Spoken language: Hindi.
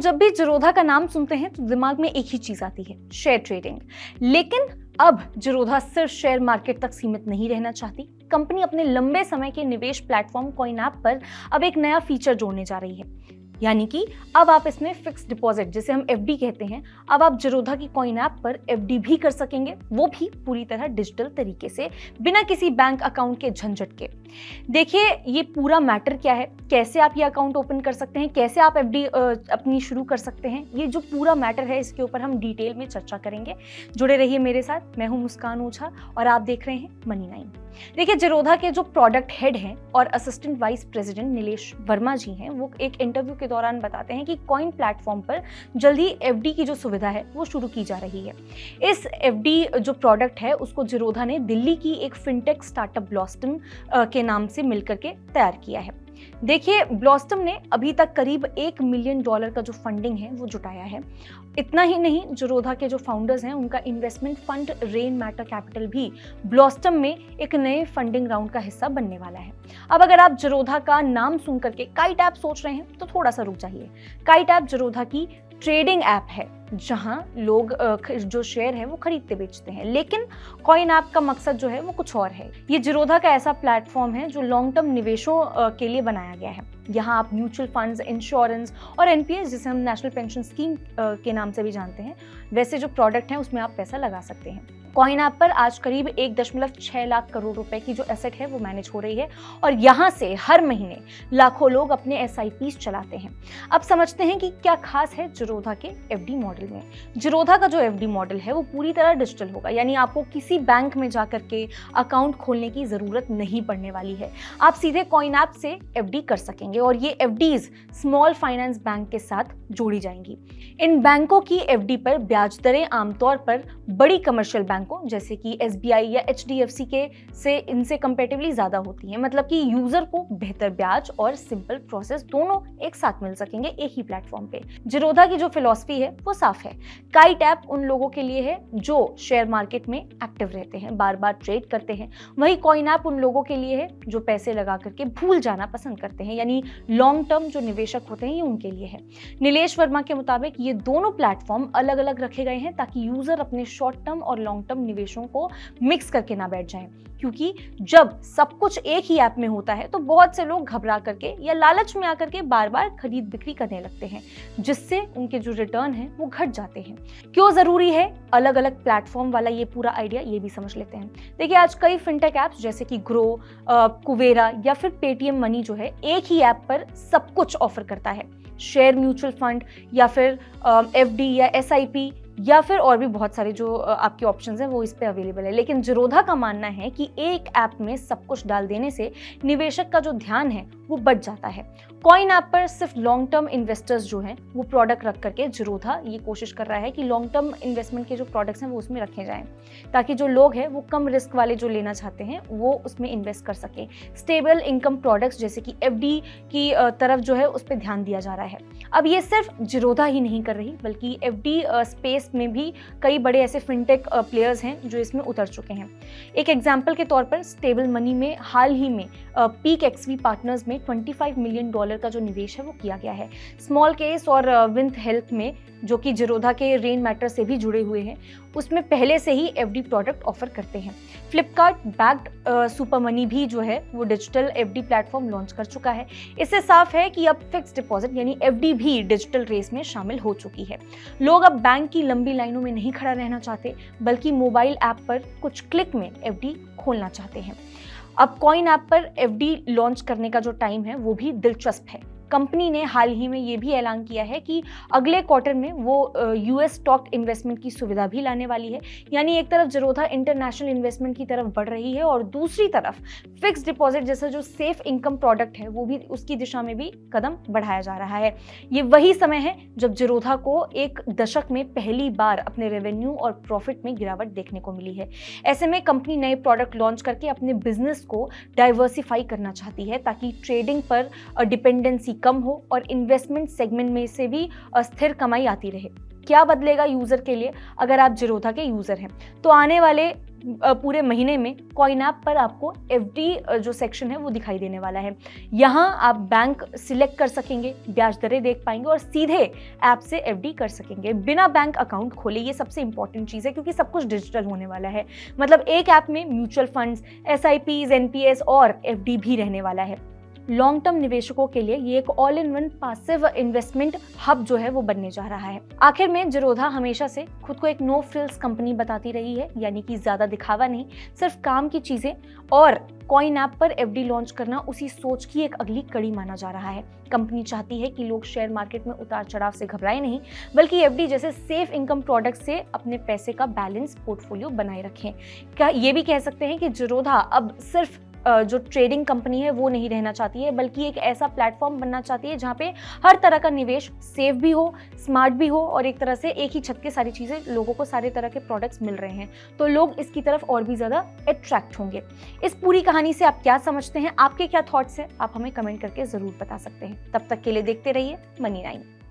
जब भी जिरोधा का नाम सुनते हैं तो दिमाग में एक ही चीज आती है, शेयर ट्रेडिंग। लेकिन अब जिरोधा सिर्फ शेयर मार्केट तक सीमित नहीं रहना चाहती। कंपनी अपने लंबे समय के निवेश प्लेटफॉर्म कॉइन ऐप पर अब एक नया फीचर जोड़ने जा रही है, यानी कि अब आप इसमें फिक्स डिपॉजिट, जिसे हम एफडी कहते हैं, अब आप जिरोधा की कॉइन ऐप पर एफडी भी कर सकेंगे, वो भी पूरी तरह डिजिटल तरीके से, बिना किसी बैंक अकाउंट के झंझट के। देखिए, ये पूरा मैटर क्या है, कैसे आप ये अकाउंट ओपन कर सकते हैं, कैसे आप एफडी अपनी शुरू कर सकते हैं, ये जो पूरा मैटर है इसके ऊपर हम डिटेल में चर्चा करेंगे। जुड़े रहिए मेरे साथ। मैं हूं मुस्कान ओझा और आप देख रहे हैं मनी 9। देखिए, जिरोधा के जो प्रोडक्ट हेड हैं और assistant vice president Nilesh Verma ji हैं, वो एक इंटरव्यू के दौरान बताते हैं कि कॉइन प्लेटफॉर्म पर जल्दी एफडी की जो सुविधा है वो शुरू की जा रही है। इस एफडी जो प्रोडक्ट है उसको जिरोधा ने दिल्ली की एक फिनटेक स्टार्टअप ब्लॉस्टम के नाम से मिलकर के तैयार किया है। देखिए, ब्लॉस्टम ने अभी तक करीब $1 मिलियन का जो फंडिंग है वो जुटाया है। इतना ही नहीं, जिरोधा के जो फाउंडर्स हैं उनका investment fund rain matter capital भी ब्लॉस्टम में एक नए फंडिंग राउंड का हिस्सा बनने वाला है। अब अगर आप जिरोधा का नाम सुन करके काइट ऐप सोच रहे हैं तो थोड़ा सा रुक जाइए। काइट ऐप जिरोधा की ट्रेडिंग ऐप है जहां लोग जो शेयर है वो खरीदते बेचते हैं, लेकिन कॉइन ऐप का मकसद जो है वो कुछ और है। ये जिरोधा का ऐसा प्लेटफॉर्म है जो लॉन्ग टर्म निवेशों के लिए बनाया गया है। यहाँ आप म्यूचुअल फंड्स, इंश्योरेंस और एनपीएस, जिसे हम नेशनल पेंशन स्कीम के नाम से भी जानते हैं, वैसे जो प्रोडक्ट हैं उसमें आप पैसा लगा सकते हैं। कॉइन ऐप पर आज करीब 1.6 लाख करोड़ रुपए की जो एसेट है वो मैनेज हो रही है और यहाँ से हर महीने लाखों लोग अपने एसआईपीज चलाते हैं। अब समझते हैं कि क्या खास है जिरोधा के एफडी मॉडल में। जिरोधा का जो एफडी मॉडल है वो पूरी तरह डिजिटल होगा, यानी आपको किसी बैंक में जाकर के अकाउंट खोलने की जरूरत नहीं पड़ने वाली है। आप सीधे कॉइन ऐप से एफडी कर सकेंगे और ये एफडीज स्मॉल फाइनेंस बैंक के साथ जोड़ी जाएंगी। इन बैंकों की एफडी पर ब्याज दरें आमतौर पर बड़ी कमर्शियल बैंकों जैसे कि एसबीआई या एचडीएफसी के से इनसे कंपैरेटिवली ज्यादा होती हैं। मतलब कि यूजर को बेहतर ब्याज और सिंपल प्रोसेस दोनों एक साथ मिल सकेंगे एक ही प्लेटफॉर्म पे। जिरोधा की जो फिलॉसफी है वो साफ है। काइट ऐप उन लोगों के लिए है जो शेयर मार्केट में एक्टिव रहते हैं, बार बार ट्रेड करते हैं। वही कॉइन ऐप उन लोगों के लिए है जो पैसे लगा करके भूल जाना पसंद करते हैं, यानी लॉन्ग टर्म जो निवेशक होते हैं ये उनके लिए है। नीलेश वर्मा के मुताबिक ये दोनों प्लेटफॉर्म अलग अलग रखे गए हैं ताकि यूजर अपने शॉर्ट टर्म और लॉन्ग टर्म निवेशों को मिक्स करके ना बैठ जाएं, क्योंकि जब सब कुछ एक ही ऐप में होता है तो बहुत से लोग घबरा करके या लालच में आकर के बार बार खरीद बिक्री करने लगते हैं, जिससे उनके जो रिटर्न है वो घट जाते हैं। क्यों जरूरी है अलग अलग प्लेटफॉर्म वाला ये पूरा आइडिया, ये भी समझ लेते हैं। देखिए, आज कई फिनटेक ऐप्स जैसे कि ग्रो, कुवेरा या फिर पेटीएम मनी जो है एक ही ऐप पर सब कुछ ऑफर करता है। शेयर, म्यूचुअल फंड या फिर एफडी या एसआईपी या फिर और भी बहुत सारे जो आपके ऑप्शंस हैं वो इस पे अवेलेबल है। लेकिन जिरोधा का मानना है कि एक ऐप में सब कुछ डाल देने से निवेशक का जो ध्यान है वो बढ़ जाता है। कॉइन ऐप पर सिर्फ लॉन्ग टर्म इन्वेस्टर्स जो हैं वो प्रोडक्ट रख करके जिरोधा ये कोशिश कर रहा है कि लॉन्ग टर्म इन्वेस्टमेंट के जो प्रोडक्ट्स हैं वो उसमें रखे जाएं, ताकि जो लोग हैं वो कम रिस्क वाले जो लेना चाहते हैं वो उसमें इन्वेस्ट कर सकें। स्टेबल इनकम प्रोडक्ट्स जैसे कि एफडी की तरफ जो है उस पर ध्यान दिया जा रहा है। अब ये सिर्फ जिरोधा ही नहीं कर रही, बल्कि एफडी स्पेस में भी कई बड़े ऐसे फिनटेक प्लेयर्स हैं जो इसमें उतर चुके हैं। एक एग्जांपल के तौर पर स्टेबल मनी में हाल ही में पीक एक्सवी पार्टनर्स में $25 मिलियन का जो निवेश है वो किया गया है। स्मॉल केस और विंथ हेल्थ में, जो कि जिरोधा के रेन मैटर से भी जुड़े हुए हैं, उसमें पहले से ही एफडी प्रोडक्ट ऑफर करते हैं। फ्लिपकार्ट बैक्ड सुपर मनी भी जो है वो डिजिटल एफडी प्लेटफॉर्म लॉन्च कर चुका है। इससे साफ है कि अब फिक्स डिपॉजिट यानी एफडी भी डिजिटल रेस में शामिल हो चुकी है। लोग अब बैंक की लंबी लाइनों में नहीं खड़ा रहना चाहते, बल्कि मोबाइल ऐप पर कुछ क्लिक में एफडी खोलना चाहते हैं। अब कॉइन ऐप पर एफडी लॉन्च करने का जो टाइम है वो भी दिलचस्प है। कंपनी ने हाल ही में ये भी ऐलान किया है कि अगले क्वार्टर में वो यूएस स्टॉक इन्वेस्टमेंट की सुविधा भी लाने वाली है। यानी एक तरफ जिरोधा इंटरनेशनल इन्वेस्टमेंट की तरफ बढ़ रही है और दूसरी तरफ फिक्स डिपॉजिट जैसा जो सेफ इनकम प्रोडक्ट है वो भी उसकी दिशा में भी कदम बढ़ाया जा रहा है। ये वही समय है जब जिरोधा को एक दशक में पहली बार अपने रेवेन्यू और प्रॉफिट में गिरावट देखने को मिली है। ऐसे में कंपनी नए प्रोडक्ट लॉन्च करके अपने बिजनेस को डाइवर्सिफाई करना चाहती है ताकि ट्रेडिंग पर डिपेंडेंसी कम हो और इन्वेस्टमेंट सेगमेंट में से भी स्थिर कमाई आती रहे। क्या बदलेगा यूजर के लिए अगर आप जिरोधा के यूजर हैं? तो आने वाले पूरे महीने में कॉइन ऐप पर आपको FD जो सेक्शन है वो दिखाई देने वाला है। यहाँ आप बैंक सिलेक्ट कर सकेंगे, ब्याज दरें देख पाएंगे और सीधे ऐप से FD कर सकेंगे बिना बैंक अकाउंट खोले। ये सबसे इंपॉर्टेंट चीज़ है क्योंकि सब कुछ डिजिटल होने वाला है। मतलब एक ऐप में म्यूचुअल फंड्स, SIPs, NPS और FD भी रहने वाला है। लॉन्ग टर्म निवेशकों के लिए ये एक all in one passive investment hub जो है वो बनने जा रहा है। आखिर में ज़ीरोधा हमेशा से खुद को एक नो फ्रिल्स कंपनी बताती रही है, यानी कि ज्यादा दिखावा नहीं, सिर्फ काम की चीजें। और कॉइन ऐप पर FD लॉन्च करना उसी सोच की एक अगली कड़ी माना जा रहा है। कंपनी चाहती है कि लोग शेयर मार्केट में उतार चढ़ाव से घबराए नहीं, बल्कि FD जैसे सेफ इनकम प्रोडक्ट से अपने पैसे का बैलेंस पोर्टफोलियो बनाए रखें। क्या ये भी कह सकते हैं कि ज़ीरोधा अब सिर्फ जो ट्रेडिंग कंपनी है वो नहीं रहना चाहती है, बल्कि एक ऐसा प्लेटफॉर्म बनना चाहती है जहाँ पे हर तरह का निवेश सेफ भी हो, स्मार्ट भी हो और एक तरह से एक ही छत के सारी चीज़ें, लोगों को सारे तरह के प्रोडक्ट्स मिल रहे हैं, तो लोग इसकी तरफ और भी ज़्यादा अट्रैक्ट होंगे। इस पूरी कहानी से आप क्या समझते हैं, आपके क्या थॉट्स हैं, आप हमें कमेंट करके ज़रूर बता सकते हैं। तब तक के लिए देखते रहिए मनी9।